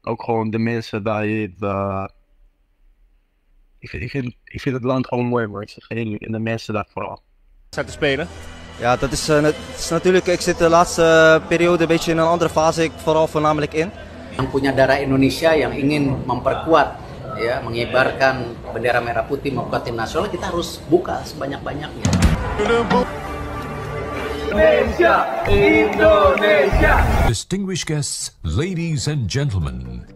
ook gewoon de mensen daar. Ik vind het land gewoon mooi, hoor. Ik zeg eerlijk, en de mensen daar vooral. Zijn te spelen. Ja, het is natuurlijk, ik zit de laatste periode een beetje in een andere fase, ik vooral voornamelijk in. Yang punya darah Indonesia yang ingin memperkuat, ya, mengibarkan bendera merah putih membuat tim nasional, kita harus buka sebanyak-banyaknya. Indonesia, Indonesia. Distinguished guests, ladies and gentlemen.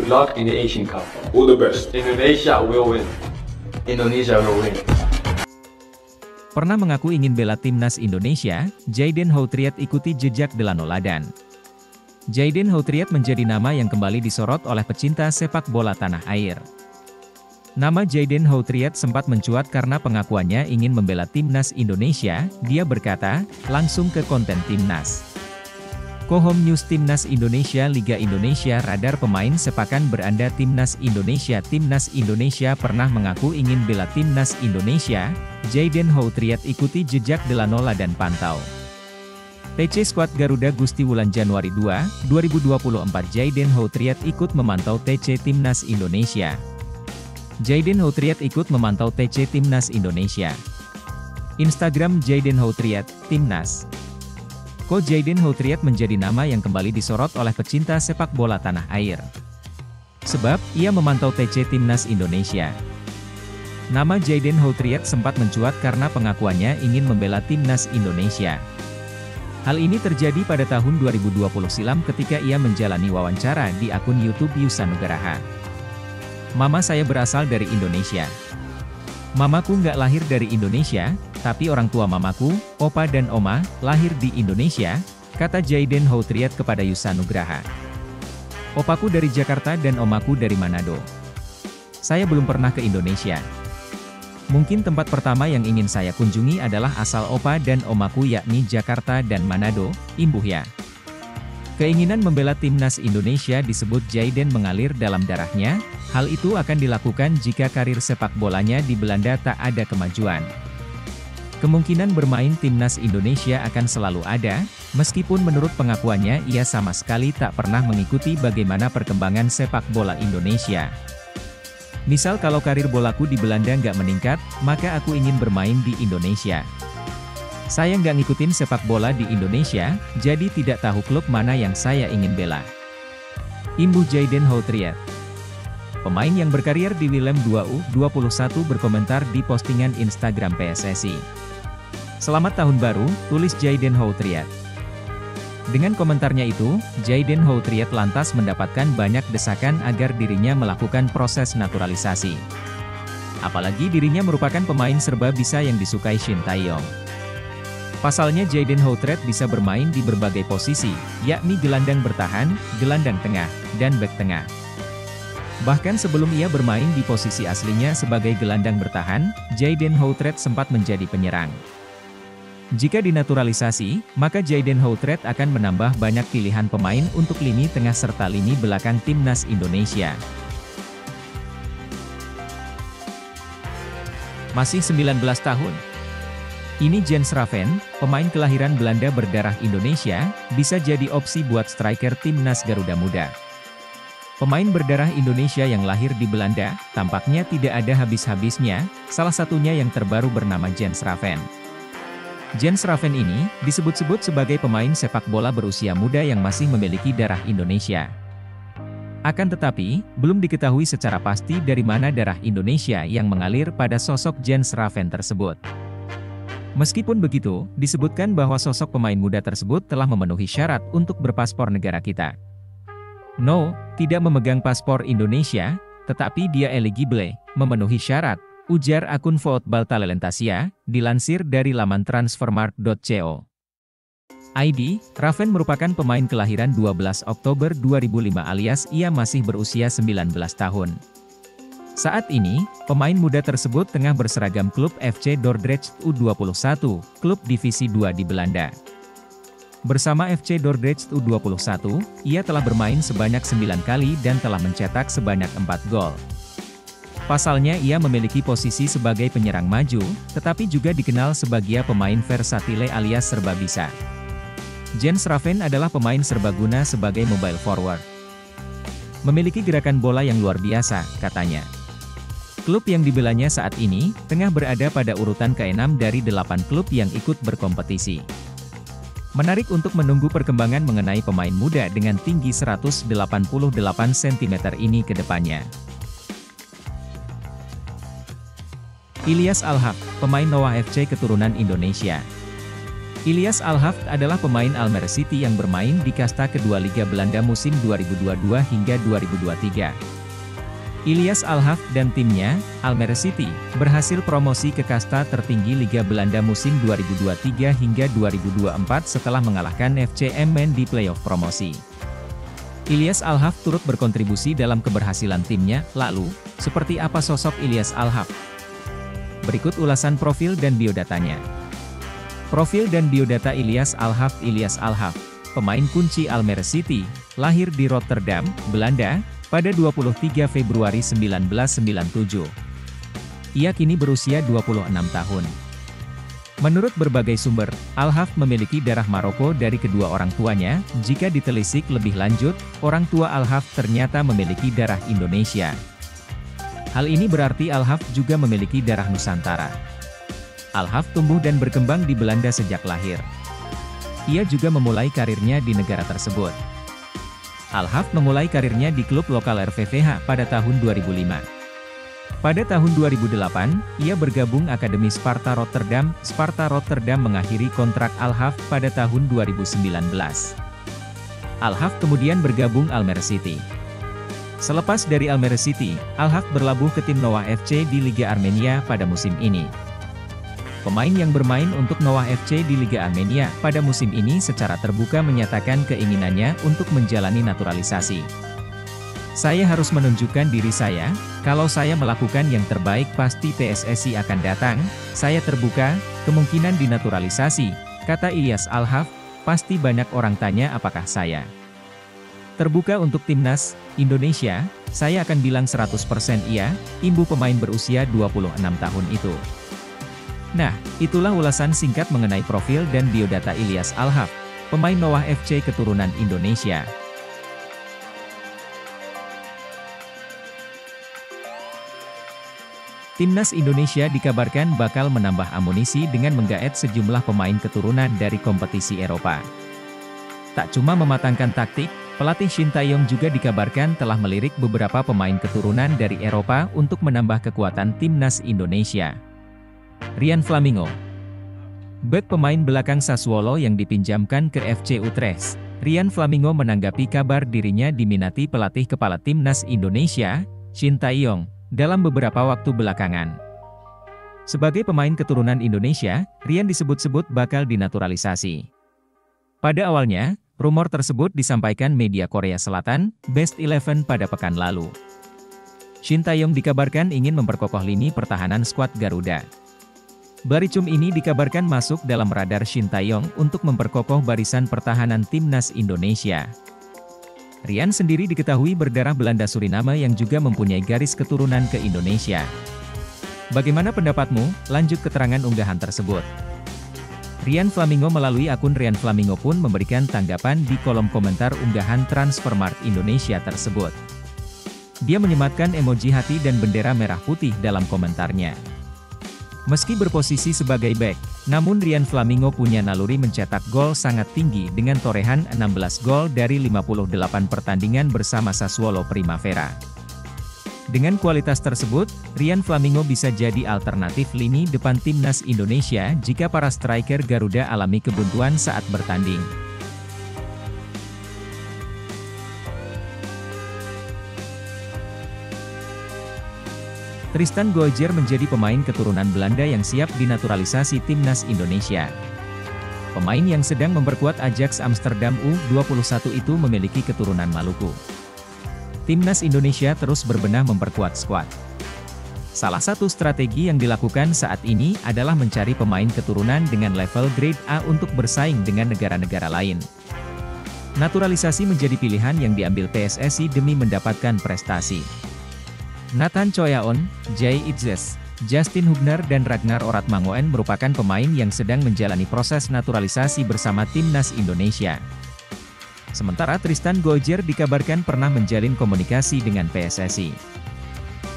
Good luck in the Asian Cup. All the best. Indonesia will win. Indonesia will win. Pernah mengaku ingin bela timnas Indonesia, Jayden Houtriat ikuti jejak Delano Ladan. Jayden Houtriat menjadi nama yang kembali disorot oleh pecinta sepak bola tanah air. Nama Jayden Houtriat sempat mencuat karena pengakuannya ingin membela timnas Indonesia. Dia berkata, langsung ke konten timnas. Kohom News Timnas Indonesia Liga Indonesia radar pemain sepakan beranda Timnas Indonesia. Timnas Indonesia pernah mengaku ingin bela Timnas Indonesia, Jayden Houtriat ikuti jejak Delano Ladan pantau. TC Squad Garuda Gusti Wulan Januari 2, 2024 Jayden Houtriat ikut memantau TC Timnas Indonesia. Jayden Houtriat ikut memantau TC Timnas Indonesia. Instagram Jayden Houtriat, Timnas. Jayden Houtriat menjadi nama yang kembali disorot oleh pecinta sepak bola tanah air. Sebab, ia memantau TC Timnas Indonesia. Nama Jayden Houtriat sempat mencuat karena pengakuannya ingin membela Timnas Indonesia. Hal ini terjadi pada tahun 2020 silam ketika ia menjalani wawancara di akun YouTube Yusa Nugraha. Mama saya berasal dari Indonesia. Mamaku nggak lahir dari Indonesia, tapi orang tua mamaku, opa dan oma, lahir di Indonesia, kata Jayden Houtriat kepada Yusa Nugraha. Opaku dari Jakarta dan omaku dari Manado. Saya belum pernah ke Indonesia. Mungkin tempat pertama yang ingin saya kunjungi adalah asal opa dan omaku yakni Jakarta dan Manado, imbuh ya. Keinginan membela timnas Indonesia disebut Jayden mengalir dalam darahnya, hal itu akan dilakukan jika karir sepak bolanya di Belanda tak ada kemajuan. Kemungkinan bermain timnas Indonesia akan selalu ada, meskipun menurut pengakuannya ia sama sekali tak pernah mengikuti bagaimana perkembangan sepak bola Indonesia. Misal kalau karir bolaku di Belanda nggak meningkat, maka aku ingin bermain di Indonesia. Saya nggak ngikutin sepak bola di Indonesia, jadi tidak tahu klub mana yang saya ingin bela. Imbuh Jayden Houtriat. Pemain yang berkarier di Willem 2U21 berkomentar di postingan Instagram PSSI. Selamat tahun baru, tulis Jayden Houtriat. Dengan komentarnya itu, Jayden Houtriat lantas mendapatkan banyak desakan agar dirinya melakukan proses naturalisasi. Apalagi dirinya merupakan pemain serba bisa yang disukai Shin Tae-yong. Pasalnya Jayden Houtriat bisa bermain di berbagai posisi, yakni gelandang bertahan, gelandang tengah, dan bek tengah. Bahkan sebelum ia bermain di posisi aslinya sebagai gelandang bertahan, Jayden Houtriat sempat menjadi penyerang. Jika dinaturalisasi, maka Jayden Houtriat akan menambah banyak pilihan pemain untuk lini tengah serta lini belakang timnas Indonesia. Masih 19 tahun. Ini Jens Raven, pemain kelahiran Belanda berdarah Indonesia, bisa jadi opsi buat striker timnas Garuda Muda. Pemain berdarah Indonesia yang lahir di Belanda, tampaknya tidak ada habis-habisnya, salah satunya yang terbaru bernama Jens Raven. Jens Raven ini, disebut-sebut sebagai pemain sepak bola berusia muda yang masih memiliki darah Indonesia. Akan tetapi, belum diketahui secara pasti dari mana darah Indonesia yang mengalir pada sosok Jens Raven tersebut. Meskipun begitu, disebutkan bahwa sosok pemain muda tersebut telah memenuhi syarat untuk berpaspor negara kita. No, tidak memegang paspor Indonesia, tetapi dia eligible, memenuhi syarat, ujar akun Football Talentasia, dilansir dari laman transfermarkt.co. ID, Raven merupakan pemain kelahiran 12 Oktober 2005 alias ia masih berusia 19 tahun. Saat ini, pemain muda tersebut tengah berseragam klub FC Dordrecht U21, klub divisi 2 di Belanda. Bersama FC Dordrecht U21, ia telah bermain sebanyak 9 kali dan telah mencetak sebanyak 4 gol. Pasalnya ia memiliki posisi sebagai penyerang maju, tetapi juga dikenal sebagai pemain versatile alias serba bisa. Jens Raven adalah pemain serbaguna sebagai mobile forward. Memiliki gerakan bola yang luar biasa, katanya. Klub yang dibelanya saat ini, tengah berada pada urutan ke-6 dari 8 klub yang ikut berkompetisi. Menarik untuk menunggu perkembangan mengenai pemain muda dengan tinggi 188 cm ini ke depannya. Ilyas Al-Haq, pemain Noah FC keturunan Indonesia. Ilyas Al-Haq adalah pemain Almere City yang bermain di kasta kedua Liga Belanda musim 2022 hingga 2023. Ilyas Al-Haq dan timnya, Almere City, berhasil promosi ke kasta tertinggi Liga Belanda musim 2023 hingga 2024 setelah mengalahkan FC Emmen di playoff promosi. Ilyas Al-Haq turut berkontribusi dalam keberhasilan timnya. Lalu, seperti apa sosok Ilyas Al-Haq? Berikut ulasan profil dan biodatanya. Profil dan biodata Ilyas Al-Haq. Ilyas Al-Haq, pemain kunci Almere City, lahir di Rotterdam, Belanda, pada 23 Februari 1997. Ia kini berusia 26 tahun. Menurut berbagai sumber, Al-Haq memiliki darah Maroko dari kedua orang tuanya. Jika ditelisik lebih lanjut, orang tua Al-Haq ternyata memiliki darah Indonesia. Hal ini berarti Al-Haq juga memiliki darah Nusantara. Al-Haq tumbuh dan berkembang di Belanda sejak lahir. Ia juga memulai karirnya di negara tersebut. Al-Haq memulai karirnya di klub lokal RVVH pada tahun 2005. Pada tahun 2008, ia bergabung Akademi Sparta Rotterdam. Sparta Rotterdam mengakhiri kontrak Al-Haq pada tahun 2019. Al-Haq kemudian bergabung Almere City. Selepas dari Almere City, Al-Haq berlabuh ke tim Noah FC di Liga Armenia pada musim ini. Pemain yang bermain untuk Noah FC di Liga Armenia pada musim ini secara terbuka menyatakan keinginannya untuk menjalani naturalisasi. Saya harus menunjukkan diri saya, kalau saya melakukan yang terbaik pasti PSSI akan datang, saya terbuka, kemungkinan dinaturalisasi, kata Ilyas Al-Haq, pasti banyak orang tanya apakah saya terbuka untuk timnas Indonesia, saya akan bilang 100% iya, imbu pemain berusia 26 tahun itu. Nah, itulah ulasan singkat mengenai profil dan biodata Ilyas Al-Haq, pemain Noah FC keturunan Indonesia. Timnas Indonesia dikabarkan bakal menambah amunisi dengan menggaet sejumlah pemain keturunan dari kompetisi Eropa. Tak cuma mematangkan taktik, pelatih Shin Tae-yong juga dikabarkan telah melirik beberapa pemain keturunan dari Eropa untuk menambah kekuatan timnas Indonesia. Ryan Flamingo, bek pemain belakang Sassuolo yang dipinjamkan ke FC Utrecht, Ryan Flamingo menanggapi kabar dirinya diminati pelatih kepala timnas Indonesia, Shin Tae-yong, dalam beberapa waktu belakangan. Sebagai pemain keturunan Indonesia, Ryan disebut-sebut bakal dinaturalisasi. Pada awalnya, rumor tersebut disampaikan media Korea Selatan, Best 11 pada pekan lalu. Shin Tae-yong dikabarkan ingin memperkokoh lini pertahanan skuad Garuda. Baricum ini dikabarkan masuk dalam radar Shin Tae-yong untuk memperkokoh barisan pertahanan timnas Indonesia. Ryan sendiri diketahui berdarah Belanda Suriname yang juga mempunyai garis keturunan ke Indonesia. Bagaimana pendapatmu? Lanjut keterangan unggahan tersebut. Ryan Flamingo melalui akun Ryan Flamingo pun memberikan tanggapan di kolom komentar unggahan Transfermarkt Indonesia tersebut. Dia menyematkan emoji hati dan bendera merah putih dalam komentarnya. Meski berposisi sebagai bek, namun Ryan Flamingo punya naluri mencetak gol sangat tinggi dengan torehan 16 gol dari 58 pertandingan bersama Sassuolo Primavera. Dengan kualitas tersebut, Ryan Flamingo bisa jadi alternatif lini depan timnas Indonesia jika para striker Garuda alami kebuntuan saat bertanding. Tristan Goijer menjadi pemain keturunan Belanda yang siap dinaturalisasi timnas Indonesia. Pemain yang sedang memperkuat Ajax Amsterdam U21 itu memiliki keturunan Maluku. Timnas Indonesia terus berbenah memperkuat skuad. Salah satu strategi yang dilakukan saat ini adalah mencari pemain keturunan dengan level grade A untuk bersaing dengan negara-negara lain. Naturalisasi menjadi pilihan yang diambil PSSI demi mendapatkan prestasi. Nathan Choyaon, Jay Itzes, Justin Hubner dan Ragnar Oratmangoen merupakan pemain yang sedang menjalani proses naturalisasi bersama Timnas Indonesia. Sementara Tristan Goijer dikabarkan pernah menjalin komunikasi dengan PSSI.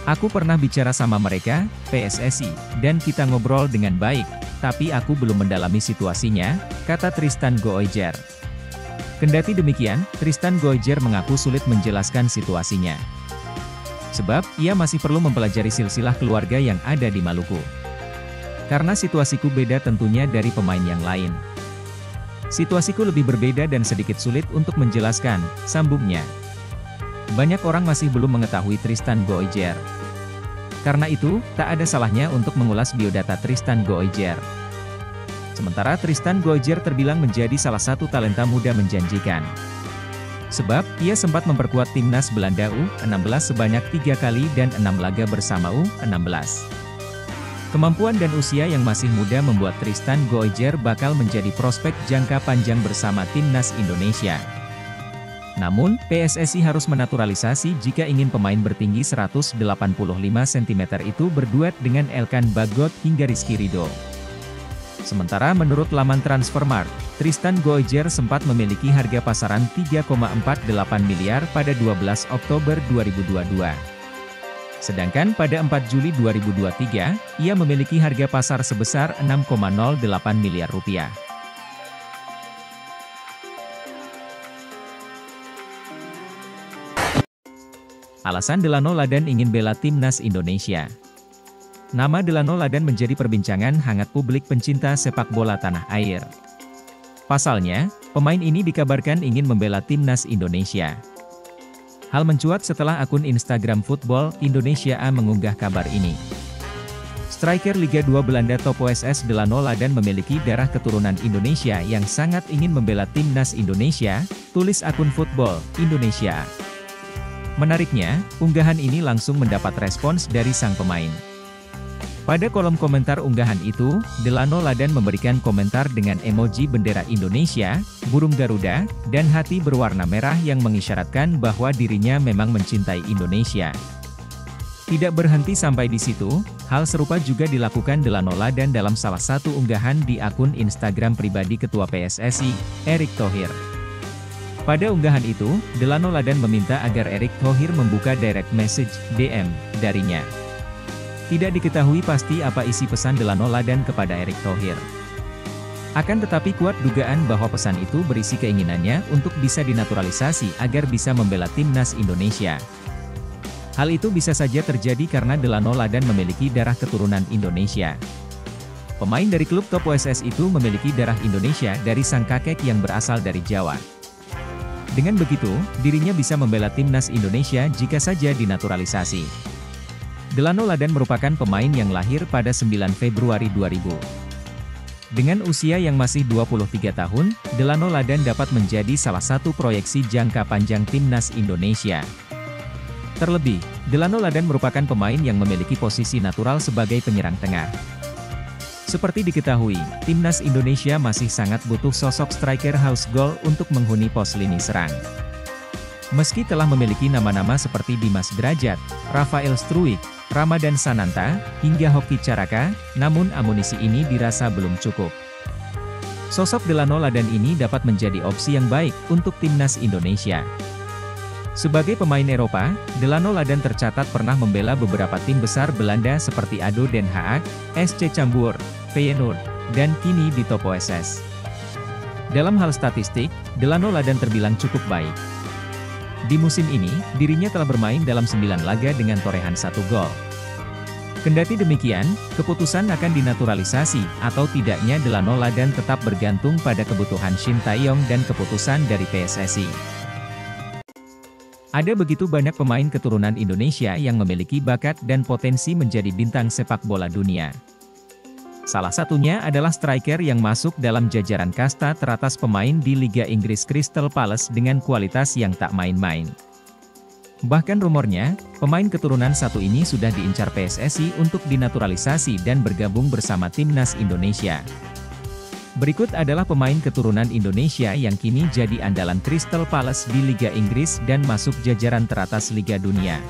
Aku pernah bicara sama mereka, PSSI, dan kita ngobrol dengan baik, tapi aku belum mendalami situasinya, kata Tristan Goijer. Kendati demikian, Tristan Goijer mengaku sulit menjelaskan situasinya. Sebab, ia masih perlu mempelajari silsilah keluarga yang ada di Maluku. Karena situasiku beda tentunya dari pemain yang lain. Situasiku lebih berbeda dan sedikit sulit untuk menjelaskan, sambungnya. Banyak orang masih belum mengetahui Tristan Goijer. Karena itu, tak ada salahnya untuk mengulas biodata Tristan Goijer. Sementara Tristan Goijer terbilang menjadi salah satu talenta muda menjanjikan. Sebab, ia sempat memperkuat timnas Belanda U16 sebanyak 3 kali dan 6 laga bersama U16. Kemampuan dan usia yang masih muda membuat Tristan Goijer bakal menjadi prospek jangka panjang bersama timnas Indonesia. Namun, PSSI harus menaturalisasi jika ingin pemain bertinggi 185 cm itu berduet dengan Elkan Bagot hingga Rizky Ridho. Sementara menurut laman Transfermarkt, Tristan Goijer sempat memiliki harga pasaran 3,48 miliar pada 12 Oktober 2022. Sedangkan pada 4 Juli 2023, ia memiliki harga pasar sebesar 6,08 miliar rupiah. Alasan Delano Ladan ingin bela Timnas Indonesia. Nama Delano Ladan menjadi perbincangan hangat publik pencinta sepak bola tanah air. Pasalnya, pemain ini dikabarkan ingin membela Timnas Indonesia. Hal mencuat setelah akun Instagram Football Indonesia A mengunggah kabar ini. Striker Liga 2 Belanda Top OSS Delano Ladan memiliki darah keturunan Indonesia yang sangat ingin membela Timnas Indonesia, tulis akun Football Indonesia A. Menariknya, unggahan ini langsung mendapat respons dari sang pemain. Pada kolom komentar unggahan itu, Delano Ladan memberikan komentar dengan emoji bendera Indonesia, burung Garuda, dan hati berwarna merah yang mengisyaratkan bahwa dirinya memang mencintai Indonesia. Tidak berhenti sampai di situ, hal serupa juga dilakukan Delano Ladan dalam salah satu unggahan di akun Instagram pribadi Ketua PSSI, Erick Thohir. Pada unggahan itu, Delano Ladan meminta agar Erick Thohir membuka direct message, DM, darinya. Tidak diketahui pasti apa isi pesan Delano Ladan kepada Erick Thohir. Akan tetapi kuat dugaan bahwa pesan itu berisi keinginannya untuk bisa dinaturalisasi agar bisa membela Timnas Indonesia. Hal itu bisa saja terjadi karena Delano Ladan memiliki darah keturunan Indonesia. Pemain dari klub Top OSS itu memiliki darah Indonesia dari sang kakek yang berasal dari Jawa. Dengan begitu, dirinya bisa membela Timnas Indonesia jika saja dinaturalisasi. Delano Ladan merupakan pemain yang lahir pada 9 Februari 2000. Dengan usia yang masih 23 tahun, Delano Ladan dapat menjadi salah satu proyeksi jangka panjang Timnas Indonesia. Terlebih, Delano Ladan merupakan pemain yang memiliki posisi natural sebagai penyerang tengah. Seperti diketahui, Timnas Indonesia masih sangat butuh sosok striker house goal untuk menghuni pos lini serang. Meski telah memiliki nama-nama seperti Dimas Derajat, Rafael Struijk, Ramadan Sananta, hingga Hoki Caraka, namun amunisi ini dirasa belum cukup. Sosok Delano Ladan ini dapat menjadi opsi yang baik untuk Timnas Indonesia. Sebagai pemain Eropa, Delano Ladan tercatat pernah membela beberapa tim besar Belanda seperti ADO Den Haag, SC Cambuur, Feyenoord, dan kini di Top OSS. Dalam hal statistik, Delano Ladan terbilang cukup baik. Di musim ini, dirinya telah bermain dalam 9 laga dengan torehan 1 gol. Kendati demikian, keputusan akan dinaturalisasi atau tidaknya Delano Ladan tetap bergantung pada kebutuhan Shin Tae-yong dan keputusan dari PSSI. Ada begitu banyak pemain keturunan Indonesia yang memiliki bakat dan potensi menjadi bintang sepak bola dunia. Salah satunya adalah striker yang masuk dalam jajaran kasta teratas pemain di Liga Inggris Crystal Palace dengan kualitas yang tak main-main. Bahkan rumornya, pemain keturunan satu ini sudah diincar PSSI untuk dinaturalisasi dan bergabung bersama timnas Indonesia. Berikut adalah pemain keturunan Indonesia yang kini jadi andalan Crystal Palace di Liga Inggris dan masuk jajaran teratas Liga Dunia.